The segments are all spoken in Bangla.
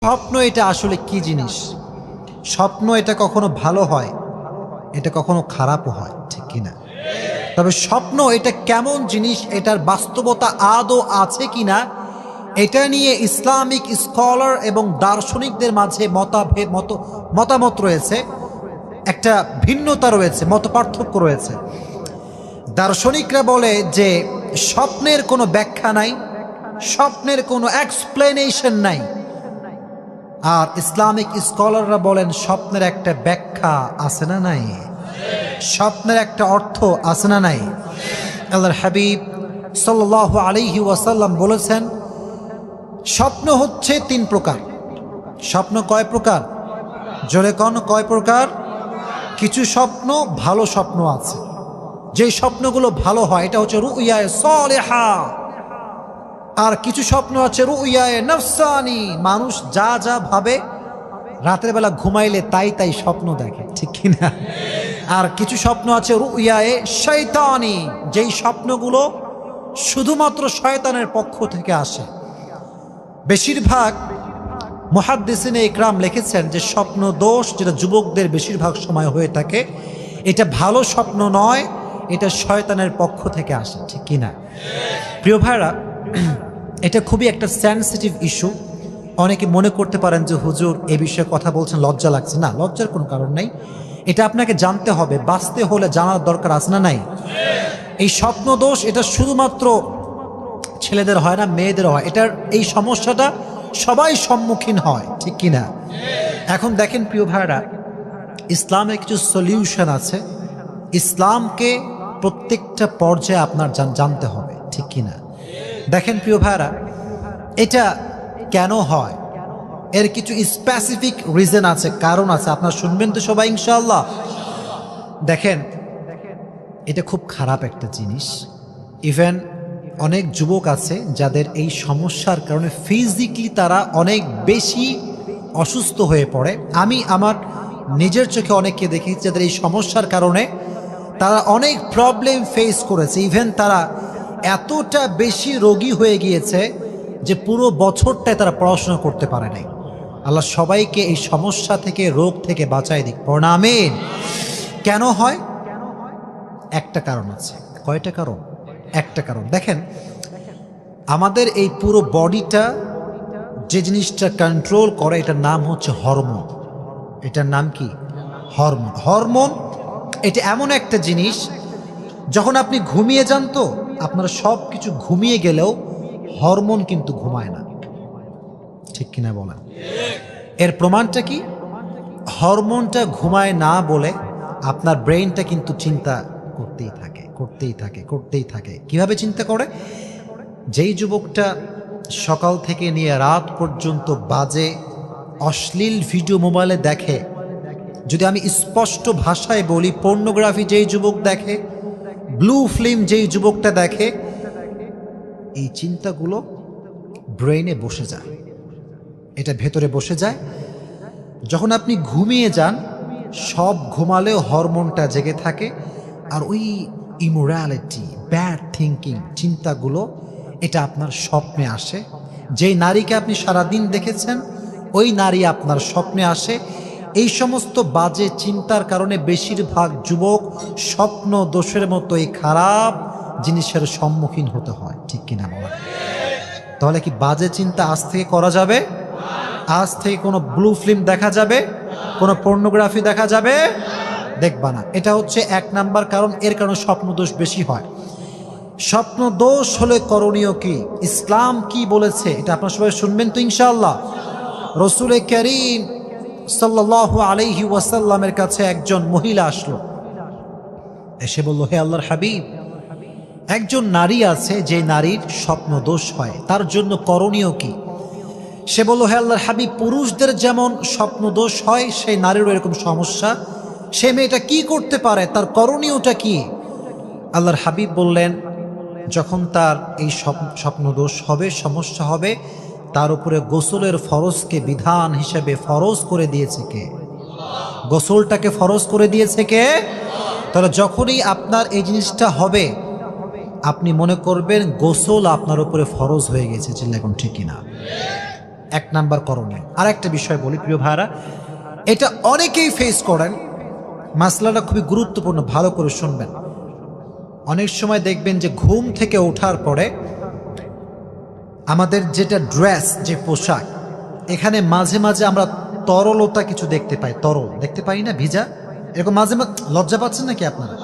স্বপ্ন এটা আসলে কি জিনিস? স্বপ্ন এটা কখনো ভালো হয়, এটা কখনো খারাপও হয়, ঠিক কিনা? তবে স্বপ্ন এটা কেমন জিনিস, এটার বাস্তবতা আদৌ আছে কিনা, এটা নিয়ে ইসলামিক স্কলার এবং দার্শনিকদের মাঝে মতামত রয়েছে, একটা ভিন্নতা রয়েছে, মতপার্থক্য রয়েছে। দার্শনিকরা বলে যে স্বপ্নের কোনো ব্যাখ্যা নাই, স্বপ্নের কোনো এক্সপ্লেনেশন নাই। আর ইসলামিক স্কলাররা বলেন স্বপ্নের একটা ব্যাখ্যা আছে না নাই, স্বপ্নের একটা অর্থ আছে না নাই। আল্লাহর হাবিব সাল্লাল্লাহু আলাইহি ওয়াসাল্লাম বলেছেন স্বপ্ন হচ্ছে 3 প্রকার। স্বপ্ন কয় প্রকার? জোরে কোন কয় প্রকার? কিছু স্বপ্ন ভালো স্বপ্ন আছে, যে স্বপ্নগুলো ভালো হয় এটা হচ্ছে রুইয়ায়ে সালেহা। আর কিছু স্বপ্ন আছে রুইয়ায়ে নফসানি, মানুষ যা যা ভাবে রাতের বেলা ঘুমাইলে তাই তাই স্বপ্ন দেখে, ঠিক কিনা? আর কিছু স্বপ্ন আছে রুইয়ায়ে শয়তানি, যেই স্বপ্নগুলো শুধুমাত্র শয়তানের পক্ষ থেকে আসে। বেশিরভাগ মুহাদ্দিসিনে ইকরাম লিখেছেন যে স্বপ্ন দোষ যেটা যুবকদের বেশিরভাগ সময় হয়ে থাকে, এটা ভালো স্বপ্ন নয়, এটা শয়তানের পক্ষ থেকে আসে, ঠিক কিনা? প্রিয় ভাইরা, এটা খুবই একটা সেনসিটিভ ইস্যু। অনেকে মনে করতে পারেন যে হুজুর এ বিষয়ে কথা বলছেন লজ্জা লাগছে। না, লজ্জার কোনো কারণ নেই। এটা আপনাকে জানতে হবে, বাঁচতে হলে জানার দরকার আছে না নাই? এই স্বপ্ন দোষ এটা শুধুমাত্র ছেলেদের হয় না, মেয়েদের হয়। এটার এই সমস্যাটা সবাই সম্মুখীন হয়, ঠিক কিনা? এখন দেখেন প্রিয় ভাইরা, ইসলামের কিছু সলিউশন আছে। ইসলামকে প্রত্যেকটা পর্যায়ে আপনার জানতে হবে, ঠিক কিনা? দেখেন প্রিয় ভাইরা, এটা কেন হয় এর কিছু স্পেসিফিক রিজন আছে, কারণ আছে। আপনারা শুনবেন তো সবাই ইনশাআল্লাহ? দেখেন, এটা খুব খারাপ একটা জিনিস। ইভেন অনেক যুবক আছে যাদের এই সমস্যার কারণে ফিজিক্যালি তারা অনেক বেশি অসুস্থ হয়ে পড়ে। আমি আমার নিজের চোখে অনেককে দেখেছি যাদের এই সমস্যার কারণে তারা অনেক প্রবলেম ফেস করেছে। ইভেন তারা এতটা বেশি রোগী হয়ে গিয়েছে যে পুরো বছরটায় তারা পড়াশোনা করতে পারে নাই। আল্লাহ সবাইকে এই সমস্যা থেকে, রোগ থেকে বাঁচায় দিক, পড়ুন আমিন। কেন হয়? একটা কারণ আছে। কয়টা কারণ? একটা কারণ। দেখেন, আমাদের এই পুরো বডিটা যে জিনিসটা কন্ট্রোল করে এটার নাম হচ্ছে হরমোন। এটার নাম কি? হরমোন। হরমোন এটা এমন একটা জিনিস, যখন আপনি ঘুমিয়ে যান তো আপনারা সব কিছু ঘুমিয়ে গেলেও হরমোন কিন্তু ঘুমায় না, ঠিক কিনা বলেন? এর প্রমাণটা কি? হরমোনটা ঘুমায় না বলে আপনার ব্রেইনটা কিন্তু চিন্তা করতেই থাকে, করতেই থাকে, করতেই থাকে। কিভাবে চিন্তা করে? যেই যুবকটা সকাল থেকে নিয়ে রাত পর্যন্ত বাজে অশ্লীল ভিডিও মোবাইলে দেখে, যদি আমি স্পষ্ট ভাষায় বলি, পর্নোগ্রাফি যেই যুবক দেখে, ব্লু ফিল্ম যেই যুবকটা দেখে, এই চিন্তাগুলো ব্রেইনে বসে যায়, এটা ভেতরে বসে যায়। যখন আপনি ঘুমিয়ে যান, সব ঘুমালেও হরমোনটা জেগে থাকে, আর ওই ইমোরালিটি, ব্যাড থিঙ্কিং, চিন্তাগুলো এটা আপনার স্বপ্নে আসে। যেই নারীকে আপনি সারাদিন দেখেছেন ওই নারী আপনার স্বপ্নে আসে। এই সমস্ত বাজে চিন্তার কারণে বেশিরভাগ যুবক স্বপ্ন দোষের মতো এই খারাপ জিনিসের সম্মুখীন হতে হয়, ঠিক কিনা বলা? তাহলে কি বাজে চিন্তা আজ থেকে করা যাবে? আজ থেকে কোনো ব্লু ফিল্ম দেখা যাবে? কোনো পর্নোগ্রাফি দেখা যাবে? দেখবা না। এটা হচ্ছে 1 নাম্বার কারণ। এর কারণে স্বপ্ন দোষ বেশি হয়। স্বপ্ন দোষ হলে করণীয় কি, ইসলাম কি বলেছে, এটা আপনারা সবাই শুনবেন তো ইনশাআল্লাহ। রাসূল কারীম সাল্লাল্লাহু আলাইহি ওয়াসাল্লামের কাছে একজন মহিলা আসলো, এসে বলল, হে আল্লাহর হাবিব, একজন নারী আছে যে নারীর স্বপ্ন দোষ হয়, তার জন্য করণীয় কি? সে বলল, হে আল্লাহর হাবিব, পুরুষদের যেমন স্বপ্ন দোষ হয় সেই নারীরও এরকম সমস্যা, সে মেয়েটা কি করতে পারে, তার করণীয়টা কি? আল্লাহর হাবিব বললেন, যখন তার এই স্বপ্ন দোষ হবে, সমস্যা হবে, তার উপরে গোসলের ফরজকে বিধান হিসেবে ফরজ করে দিয়েছে কে? গোসলটাকে ফরজ করে দিয়েছে কে? তাহলে যখনই আপনার এই জিনিসটা হবে, আপনি মনে করবেন গোসল আপনার উপরে ফরজ হয়ে গেছে। চিল্লা এখন ঠিক কিনা? এক নাম্বার করণীয়। আর একটা বিষয় বলি প্রিয় ভাইরা, এটা অনেকেই ফেস করেন, মাসলাটা খুবই গুরুত্বপূর্ণ, ভালো করে শুনবেন। অনেক সময় দেখবেন যে ঘুম থেকে ওঠার পরে আমাদের যেটা ড্রেস, যে পোশাক, এখানে মাঝে মাঝে আমরা তরলতা কিছু দেখতে পাই, তরল দেখতে পাই না, ভিজা এরকম মাঝে মাঝে। লজ্জা পাচ্ছেন নাকি আপনারা?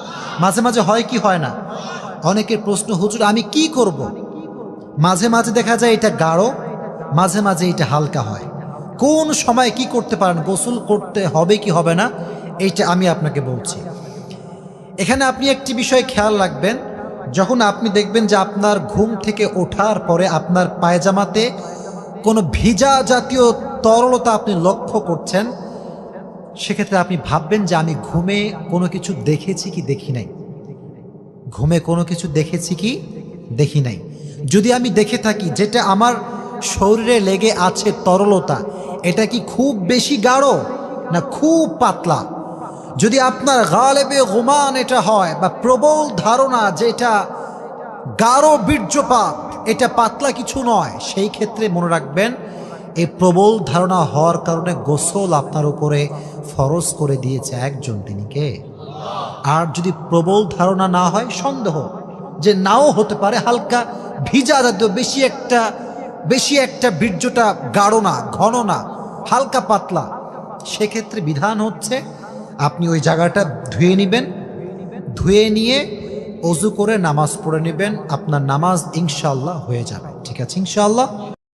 মাঝে মাঝে হয় কি হয় না? অনেকের প্রশ্ন, হুজুর আমি কি করব? মাঝে মাঝে দেখা যায় এটা গাঢ়, মাঝে মাঝে এটা হালকা হয়। কোন সময় কি করতে পারেন, গোসল করতে হবে কি হবে না, এইটা আমি আপনাকে বলছি। এখানে আপনি একটি বিষয় খেয়াল রাখবেন, যখন আপনি দেখবেন যে আপনার ঘুম থেকে ওঠার পরে আপনার পায়জামাতে কোনো ভিজা জাতীয় তরলতা আপনি লক্ষ্য করছেন, সেক্ষেত্রে আপনি ভাববেন যে আমি ঘুমে কোনো কিছু দেখেছি কি দেখি নাই, ঘুমে কোনো কিছু দেখেছি কি দেখি নাই। যদি আমি দেখে থাকি যেটা আমার শরীরে লেগে আছে তরলতা, এটা কি খুব বেশি গাঢ় না খুব পাতলা? যদি আপনার গালেবে গুমান এটা হয়, বা প্রবল ধারণা যে এটা গাঢ় বীর্যপাত, এটা পাতলা কিছু নয়, সেই ক্ষেত্রে মনে রাখবেন এই প্রবল ধারণা হওয়ার কারণে গোসল আপনার উপরে ফরজ করে দিয়েছে একজন, তিনি কে? আর যদি প্রবল ধারণা না হয়, সন্দেহ যে নাও হতে পারে, হালকা ভিজা জাতীয়, বেশি একটা বীর্যটা গাঢ় না, ঘন না, হালকা পাতলা, সেক্ষেত্রে বিধান হচ্ছে আপনি ওই জায়গাটা ধুয়ে নেবেন, ধুয়ে নিয়ে অজু করে নামাজ পড়ে নেবেন, আপনার নামাজ ইনশাআল্লাহ হয়ে যাবে। ঠিক আছে ইনশাআল্লাহ।